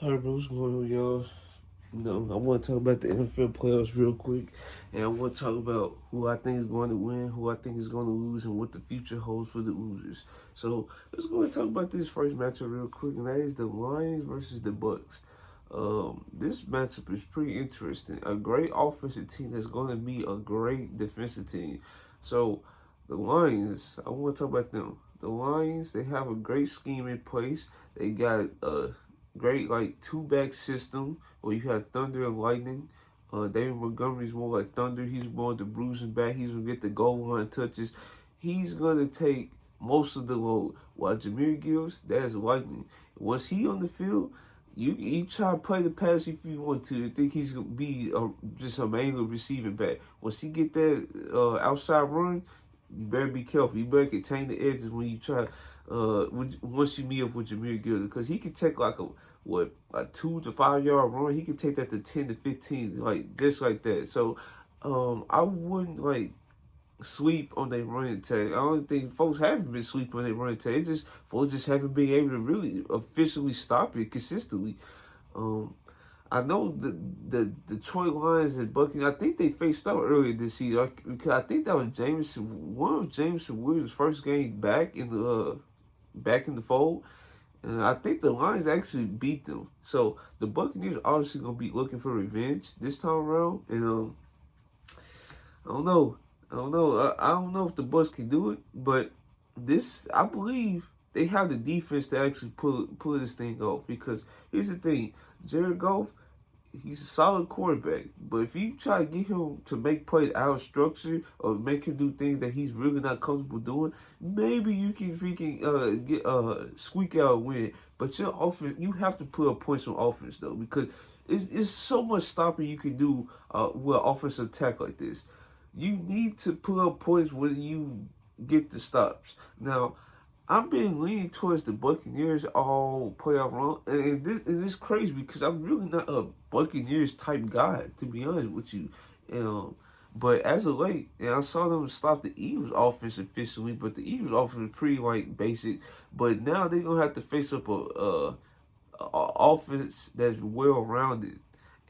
Alright, bro, what's going on, y'all? I want to talk about the NFL playoffs real quick, and I want to talk about who I think is going to win, who I think is going to lose, and what the future holds for the losers. So let's go and talk about this first matchup real quick, and that is the Lions versus the Bucks. This matchup is pretty interesting. A great offensive team that's going to be a great defensive team. So the Lions, I want to talk about them. The Lions, they have a great scheme in place. They got a great like two-back system where you have Thunder and Lightning. David Montgomery's more like Thunder. He's more the bruising back. He's gonna get the goal line touches. He's gonna take most of the load. While Jameer Gibbs, that is Lightning. Once he on the field, you try to play the pass if you want to. I think he's gonna be just a main receiving back. Once he get that outside run, you better be careful. You better contain the edges when you try. Once you meet up with Jameer Gibbs, because he can take like a 2 to 5 yard run. He can take that to 10 to 15, like just like that. So, I wouldn't like sleep on their running tag. I don't think folks haven't been sleeping on their running tag. It's just folks just haven't been able to really officially stop it consistently. Um, I know the Detroit Lions and Buccaneers, I think they faced up earlier this season because I think that was one of Jameson Williams' first game back in the fold. And I think the Lions actually beat them. So the Buccaneers obviously gonna be looking for revenge this time around. And I don't know. I don't know if the Bucks can do it, but I believe they have the defense to actually pull this thing off. Because here's the thing, Jared Goff, he's a solid quarterback, but if you try to get him to make plays out of structure or make him do things that he's really not comfortable doing, maybe you can freaking get squeak out a win. But your offense, you have to put up points on offense though, because it's so much stopping you can do with an offensive attack like this. You need to put up points when you get the stops. Now, I've been leaning towards the Buccaneers all playoff run, and it's crazy because I'm really not a Buccaneers type guy, to be honest with you. But as of late, and I saw them stop the Eagles offense efficiently, but the Eagles offense is pretty like basic. But now they're gonna have to face up a offense that's well rounded,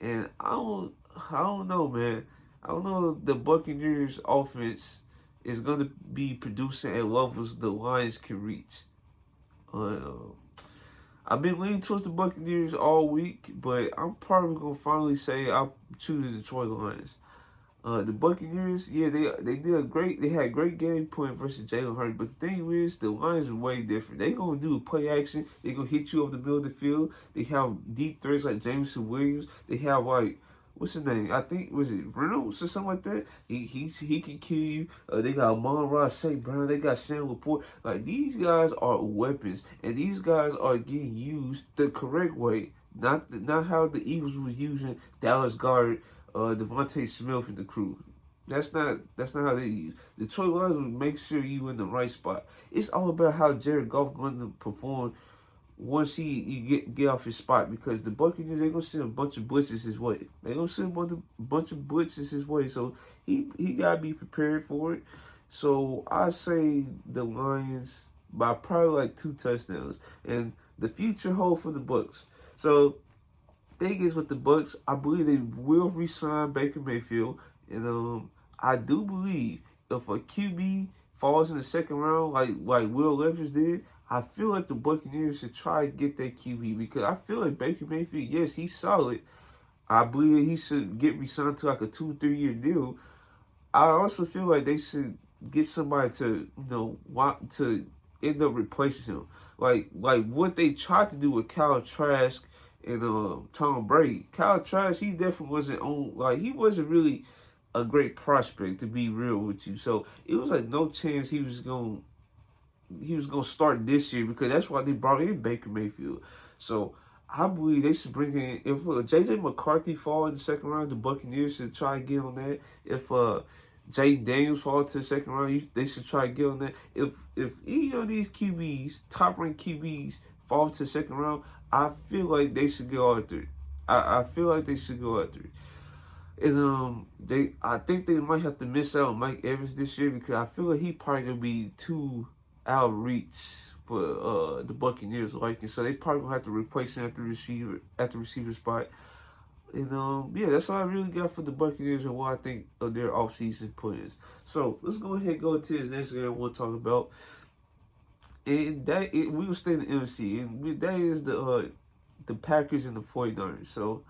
and I don't know, man. I don't know if the Buccaneers offense is going to be producing at levels the Lions can reach. Uh, I've been leaning towards the Buccaneers all week, but I'm probably going to finally say I'll choose the Detroit Lions. The Buccaneers, yeah, they had a great game plan versus Jalen Hurts, but the thing is, the Lions are way different. They're gonna do a play action. They're gonna hit you up the middle of the field. They have deep threats like Jameson Williams. They have like what's his name? I think was it Reynolds or something like that. He can kill you. They got Amon-Ra St. Brown. They got Sam Laporte. Like these guys are weapons, and these guys are getting used the correct way. Not how the Eagles was using Dallas Goedert, Devontae Smith and the crew. That's not how they use. Detroit Lions will make sure you in the right spot. It's all about how Jared Goff going to perform once you get off his spot, because the Buccaneers, they're gonna send a bunch of blitzes his way. They're gonna send a bunch of blitzes his way. So he gotta be prepared for it. So I say the Lions by probably like 2 touchdowns. And the future hold for the Bucks. So thing is with the Bucks, I believe they will re-sign Baker Mayfield, and I do believe if a QB falls in the second round, like Will Levis did, I feel like the Buccaneers should try to get that QB, because I feel like Baker Mayfield, yes, he's solid. I believe he should get re-signed to like a 2-3 year deal. I also feel like they should get somebody to want to end up replacing him, like what they tried to do with Kyle Trask and Tom Brady. Kyle Trask, he definitely wasn't on, like he wasn't really a great prospect, to be real with you. So it was like no chance he was gonna start this year, because that's why they brought in Baker Mayfield. So I believe they should bring in, if J.J. McCarthy fall in the second round, the Buccaneers should try to get on that. If Jay Daniels fall to the second round, they should try to get on that. If any of these QBs, top ranked QBs, fall to the second round, I feel like they should go after it. I feel like they should go after it. And I think they might have to miss out on Mike Evans this year, because I feel like he probably gonna be too out of reach for the Buccaneers liking. So they probably gonna have to replace him at the receiver spot. And yeah, that's all I really got for the Buccaneers and what I think of their offseason plans. So let's go ahead and go to this next game we'll talk about. And we will stay in the NFC, and that is the Packers and the 49ers. So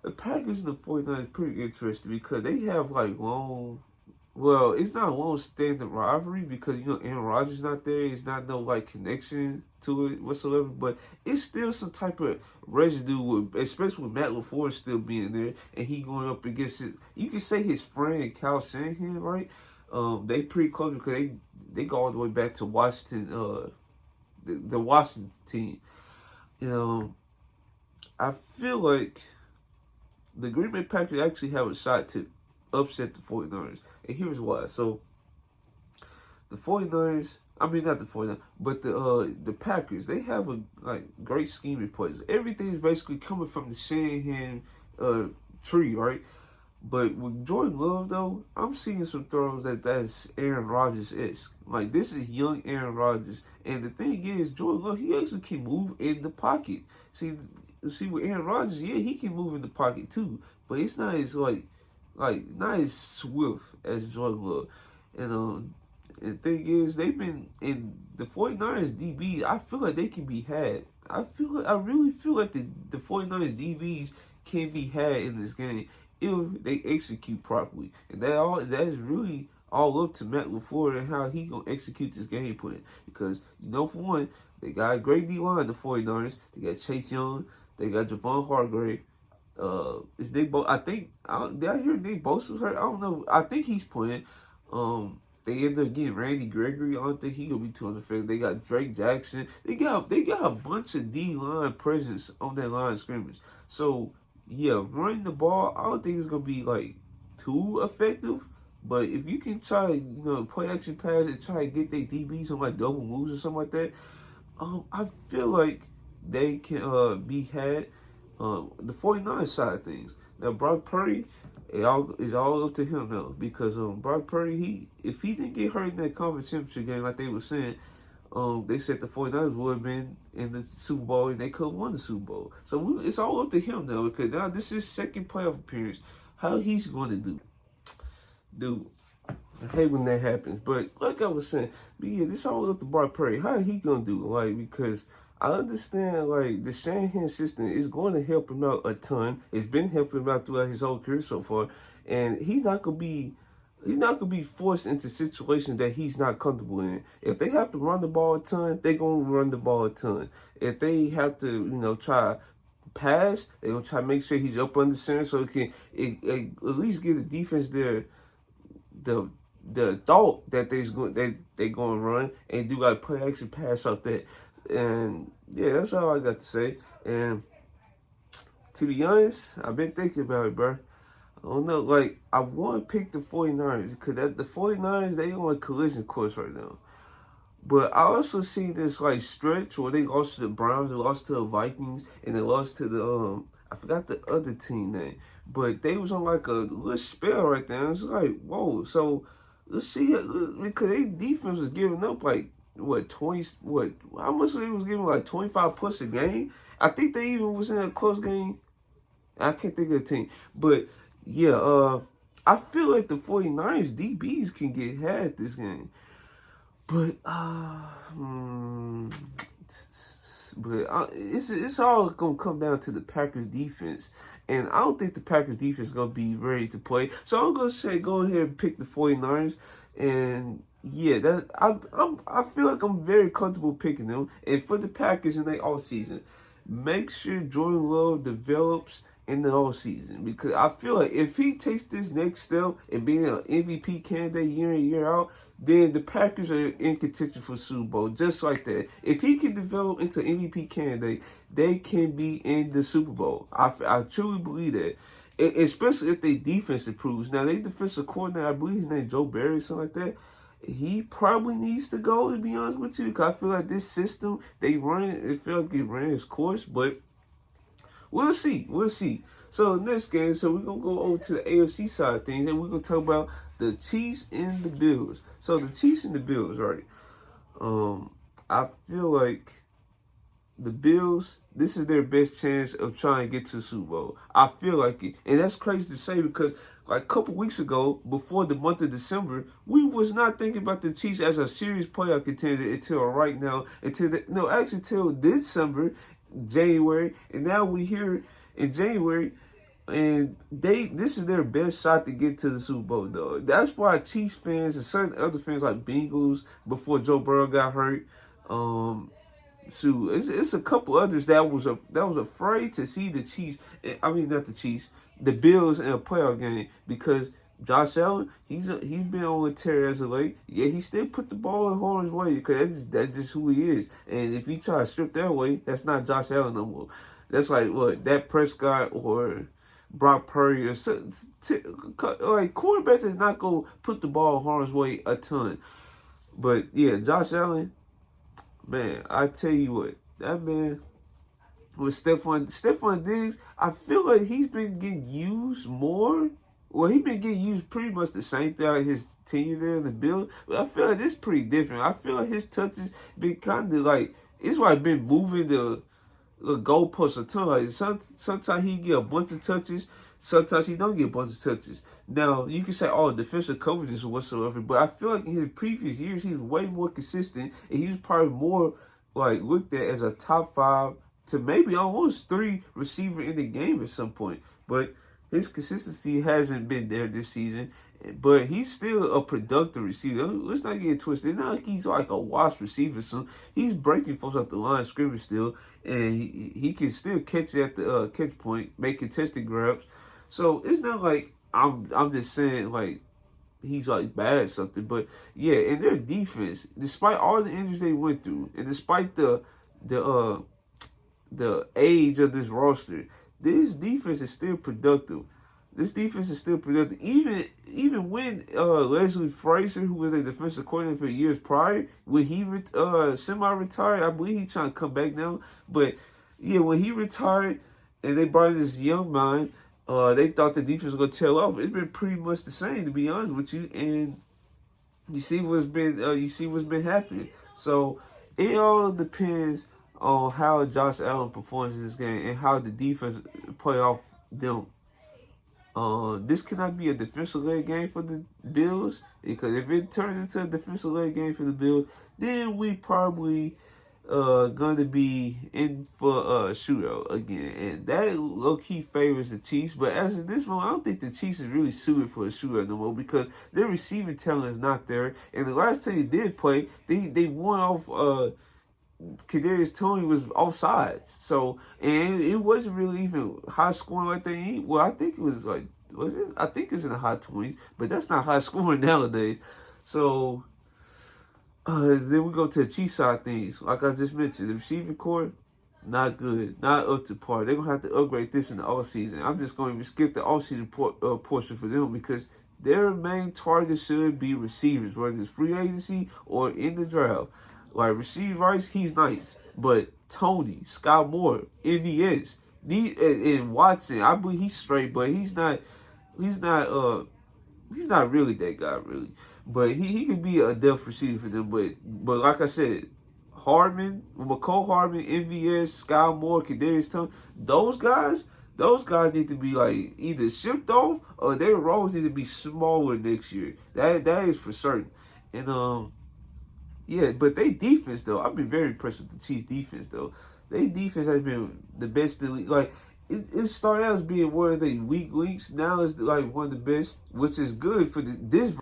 the Packers and the 49ers is pretty interesting because they have like long. Well, it's not a long-standing rivalry because, Aaron Rodgers not there. It's not no, like, connection to it whatsoever. But it's still some type of residue, especially with Matt LaFleur still being there. And he going up against it. You can say his friend, Kyle Shanahan, right? They pretty close because they go all the way back to Washington, the Washington team. I feel like the Green Bay Packers actually have a shot to upset the 49ers. And here's why. So, the 49ers, I mean, not the 49ers, but the Packers, they have a great scheming plays. Everything is basically coming from the Shanahan tree, right? But with Jordan Love, though, I'm seeing some throws that's Aaron Rodgers-esque. Like, this is young Aaron Rodgers. And the thing is, Jordan Love, he actually can move in the pocket. See, with Aaron Rodgers, yeah, he can move in the pocket, too. But it's not as, not as swift as Jordan Love. And the thing is, they've been in the 49ers DBs, I feel like they can be had. I really feel like the 49ers DBs can be had in this game if they execute properly. And that is really all up to Matt LaFleur and how he gonna execute this game plan. Because, for one, they got a great D-line, the 49ers. They got Chase Young. They got Javon Hargrave. Is Nick I think did I hear Nick Bosa hurt? I don't know. I think he's playing. They ended up getting Randy Gregory. I don't think he gonna be too unfair. They got Drake Jackson. They got a bunch of D line presence on that line of scrimmage. So yeah, running the ball, I don't think it's gonna be too effective. But if you can try, play action pass and try to get their DBs on double moves or something like that, I feel like they can be had. The 49ers side of things. Now, Brock Purdy, it's all up to him now. Because Brock Purdy, if he didn't get hurt in that conference championship game like they were saying, they said the 49ers would have been in the Super Bowl and they could have won the Super Bowl. So it's all up to him now because now this is his second playoff appearance. How he's going to do. Dude, I hate when that happens. But like I was saying, this is all up to Brock Purdy. How he going to do? Because I understand, the Shanahan system is going to help him out a ton. It's been helping him out throughout his whole career so far, and he's not gonna be forced into situations that he's not comfortable in. If they have to run the ball a ton, they're gonna run the ball a ton. If they have to, try pass, they're gonna try to make sure he's up under center so it can at least give the defense the thought that they're gonna run and do play action pass out there. And yeah, that's all I got to say. And to be honest, I've been thinking about it, bro. I don't know, I want to pick the 49ers because the 49ers, they on a collision course right now. But I also see this stretch where they lost to the Browns, they lost to the Vikings, and they lost to the I forgot the other team name. But they was on a little spell right there. It's whoa. So let's see, because their defense was giving up how much they was giving 25 plus a game? I think they even was in a close game. I can't think of the team. But yeah, I feel like the 49ers DBs can get had this game. But it's all gonna come down to the Packers defense. And I don't think the Packers defense is gonna be ready to play. So I'm gonna say go ahead and pick the 49ers. And yeah, I feel like I'm very comfortable picking them. And for the Packers in their offseason, make sure Jordan Love develops in the offseason. Because I feel like if he takes this next step and being an MVP candidate year in, year out, then the Packers are in contention for Super Bowl, just like that. If he can develop into MVP candidate, they can be in the Super Bowl. I truly believe that. Especially if their defense improves. Now, their defensive coordinator, I believe his name is Joe Barry, something like that. He probably needs to go, to be honest with you, because I feel like this system, it feel like it ran its course, but we'll see. So, next game, we're going to go over to the AFC side of things, and we're going to talk about the Chiefs and the Bills. So, the Chiefs and the Bills, right? I feel like the Bills, this is their best chance of trying to get to the Super Bowl. I feel like it. And that's crazy to say because like a couple weeks ago, before the month of December, we was not thinking about the Chiefs as a serious playoff contender until right now, actually until December, January, and now we here in January, and this is their best shot to get to the Super Bowl, though. That's why Chiefs fans and certain other fans like Bengals before Joe Burrow got hurt, it's a couple others that was afraid to see the Chiefs. I mean, not the Chiefs, the Bills in a playoff game because Josh Allen, he's been on a tear as of late. Yeah, he still put the ball in Horn's way because that's just who he is. And if you try to strip that away, that's not Josh Allen no more. That's like what Dak Prescott or Brock Purdy or like quarterbacks is not gonna put the ball in Horn's way a ton. But yeah, Josh Allen. Man, I tell you what, that man with Stephon Diggs, I feel like he's been getting used more. Well, he's been getting used pretty much the same throughout his tenure there in the Bills. But I feel like this is pretty different. I feel like his touches been kind of like, it's like been moving the goalposts a ton. Like sometimes he get a bunch of touches, sometimes he don't get a bunch of touches. Now you can say, "Oh, defensive coverages or whatsoever," but I feel like in his previous years he was way more consistent, and he was probably more like looked at as a top 5 to maybe almost 3 receiver in the game at some point. But his consistency hasn't been there this season. But he's still a productive receiver. Let's not get it twisted. It's not like he's like a washed receiver. So he's breaking folks off the line of scrimmage still, and he can still catch at the catch point, make contested grabs. So it's not like I'm just saying like he's like bad at something. But yeah, and their defense, despite all the injuries they went through, and despite the age of this roster, this defense is still productive. This defense is still productive. Even when Leslie Frazier, who was a defensive coordinator for years prior, when he semi-retired, I believe he's trying to come back now. But yeah, when he retired and they brought in this young mind, they thought the defense was gonna tail off. It's been pretty much the same, to be honest with you. And you see what's been happening. So it all depends on how Josh Allen performs in this game and how the defense play off them. This cannot be a defensive-led game for the Bills, because if it turns into a defensive-led game for the Bills, then we probably going to be in for a shootout again, and that low-key favors the Chiefs. But as of this moment, I don't think the Chiefs is really suited for a shootout no more because their receiving talent is not there. And the last time they did play, they won off. Kadarius Toney was offsides, so and it wasn't really even high scoring like they. Well, I think it was like, was it? I think it's in the high 20s, but that's not high scoring nowadays. So then we go to the Chiefs side of things. Like I just mentioned, the receiving core not good, not up to par. They're gonna have to upgrade this in the offseason. I'm just going to skip the offseason portion for them because their main target should be receivers, whether it's free agency or in the draft. Like Rasheed Rice, he's nice, but Tony, Scott Moore, MVS, and Watson, I believe he's straight, but he's not really that guy really. But he could be a depth receiver for them. But like I said, McCole Hardman, MVS, Scott Moore, Kadarius Toney, those guys need to be like either shipped off or their roles need to be smaller next year. That is for certain. And yeah, but they defense though, I've been very impressed with the Chiefs defense though. Their defense has been the best in the league. Like it started out as being one of the weak links. Now it's like one of the best, which is good for this.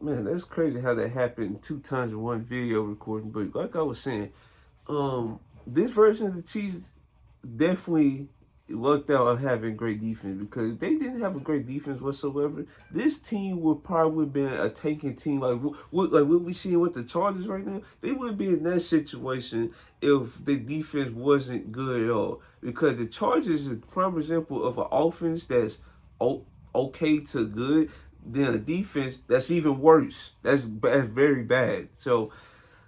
Man, that's crazy how that happened 2 times in one video recording. But like I was saying, this version of the Chiefs definitely lucked out of having great defense, because if they didn't have a great defense whatsoever, this team would probably have been a tanking team like what we see with the Chargers right now. They wouldn't be in that situation if the defense wasn't good at all, because the Chargers is a prime example of an offense that's okay to good, then a defense that's even worse. That's very bad. So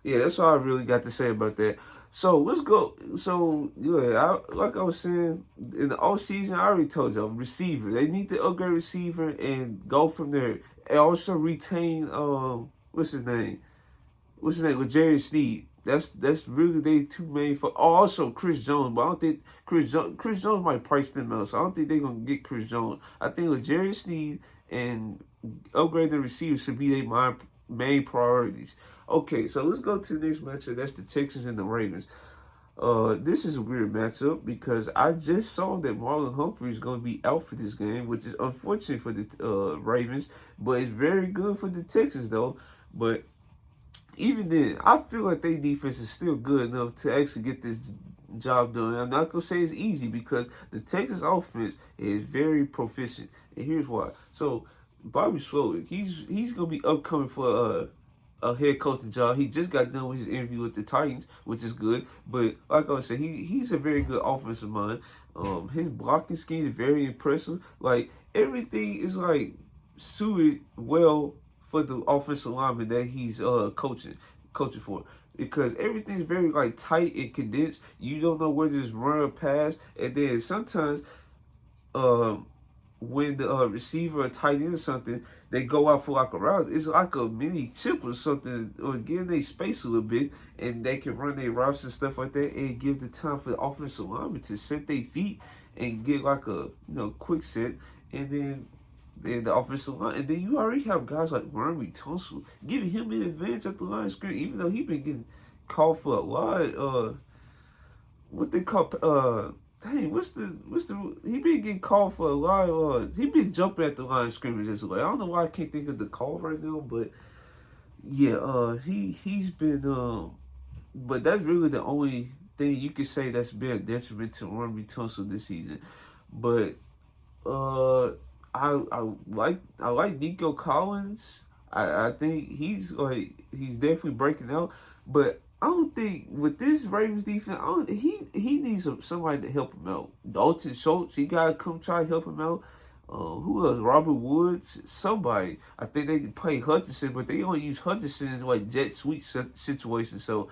yeah, that's all I really got to say about that. So let's go. So yeah, like I was saying, in the offseason, I already told y'all, receiver. They need to upgrade receiver and go from there. And also retain what's his name? L'Jarius Sneed. That's really they two main for. Oh, also Chris Jones, but I don't think Chris Jones might price them out. So I don't think they're gonna get Chris Jones. I think with Jerry Sneed and upgrade the receivers should be their main priorities. Okay, so let's go to the next matchup. That's the Texans and the Ravens. This is a weird matchup because I just saw that Marlon Humphrey is going to be out for this game, which is unfortunate for the Ravens, but it's very good for the Texans though. But even then, I feel like their defense is still good enough to actually get this job done. I'm not gonna say it's easy because the Texas offense is very proficient, and here's why. So Bobby Slowick, he's gonna be upcoming for a head coaching job. He just got done with his interview with the Titans, which is good. But like I said, he's a very good offensive mind. His blocking scheme is very impressive. Like everything is like suited well for the offensive lineman that he's coaching for, because everything's very like tight and condensed. You don't know where to just run or pass, and then sometimes when the receiver or tight end or something, they go out for like a route. It's like a mini chip or something, or give they space a little bit, and they can run their routes and stuff like that, and give the time for the offensive lineman to set their feet and get like a quick set, and then the offensive line, and then you already have guys like Wormy Tunsil giving him an advantage at the line of scrimmage, even though he been getting called for a lot. What they call dang, what's the he been getting called for a lot. He been jumping at the line of scrimmage as well. I don't know why I can't think of the call right now, but yeah, he's been but that's really the only thing you could say that's been a detriment to Wormy Tunsil this season. But I like Nico Collins. I think he's definitely breaking out, but I don't think with this Ravens defense, he needs somebody to help him out. Dalton Schultz, he gotta come try to help him out. Who else? Robert Woods, somebody. I think they can play Hutchinson, but they only use Hutchinson in like jet sweep situations. So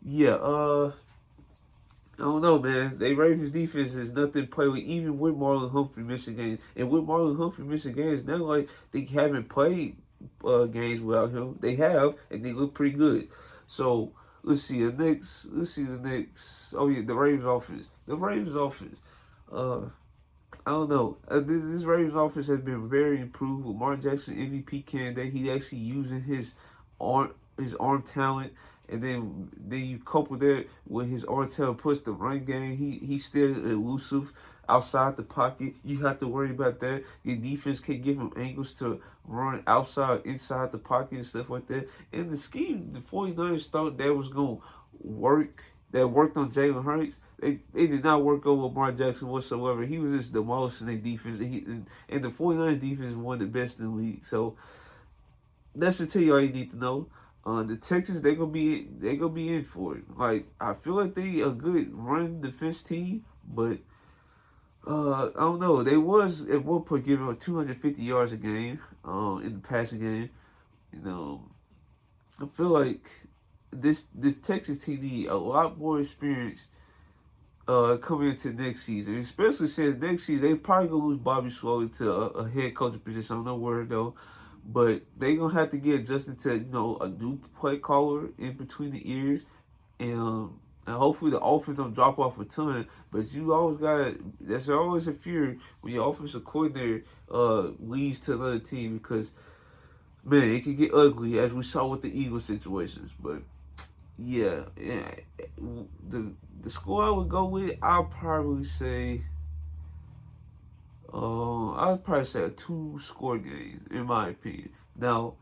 yeah, I don't know, man. They Ravens defense is nothing to play with, even with Marlon Humphrey missing games. And with Marlon Humphrey missing games, not like they haven't played games without him. They have, and they look pretty good. So let's see the next. Oh yeah, the Ravens offense. The Ravens offense. I don't know. This Ravens offense has been very improved with Mark Jackson MVP candidate. He's actually using his arm talent. And then you couple that with his arm talent push the run game. He's still elusive outside the pocket. You have to worry about that. Your defense can give him angles to run outside, inside the pocket and stuff like that. And the scheme, the 49ers thought that was going to work. That worked on Jalen Hurts. It did not work over Lamar Jackson whatsoever. He was just demolishing their defense. And the 49ers defense is one of the best in the league. So that's to tell you all you need to know. The Texans, they're gonna be in for it. Like, I feel like they a good run defense team, but I don't know. They was at one point giving up 250 yards a game in the passing game. I feel like this Texas team need a lot more experience coming into next season, especially since next season they probably gonna lose Bobby Slowick to a head coaching position. I don't know where though. But they gonna have to get adjusted to a new play caller in between the ears, and hopefully the offense don't drop off a ton. But you always there's always a fear when your offensive coordinator leads to another team, because man, it can get ugly, as we saw with the Eagles situations. But yeah, the score I would go with, I'll probably say. I'd probably say a 2-score game, in my opinion. Now,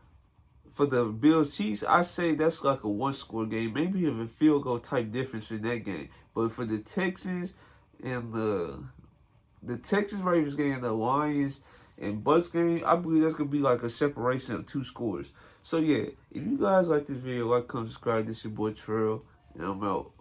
for the Bills Chiefs, I say that's like a 1-score game, maybe even a field goal type difference in that game. But for the Texans and the Texans Ravens game and the Lions and Bucks game, I believe that's gonna be like a separation of 2 scores. So yeah, if you guys like this video, like, comment, subscribe. This is your boy Terrell, and I'm out.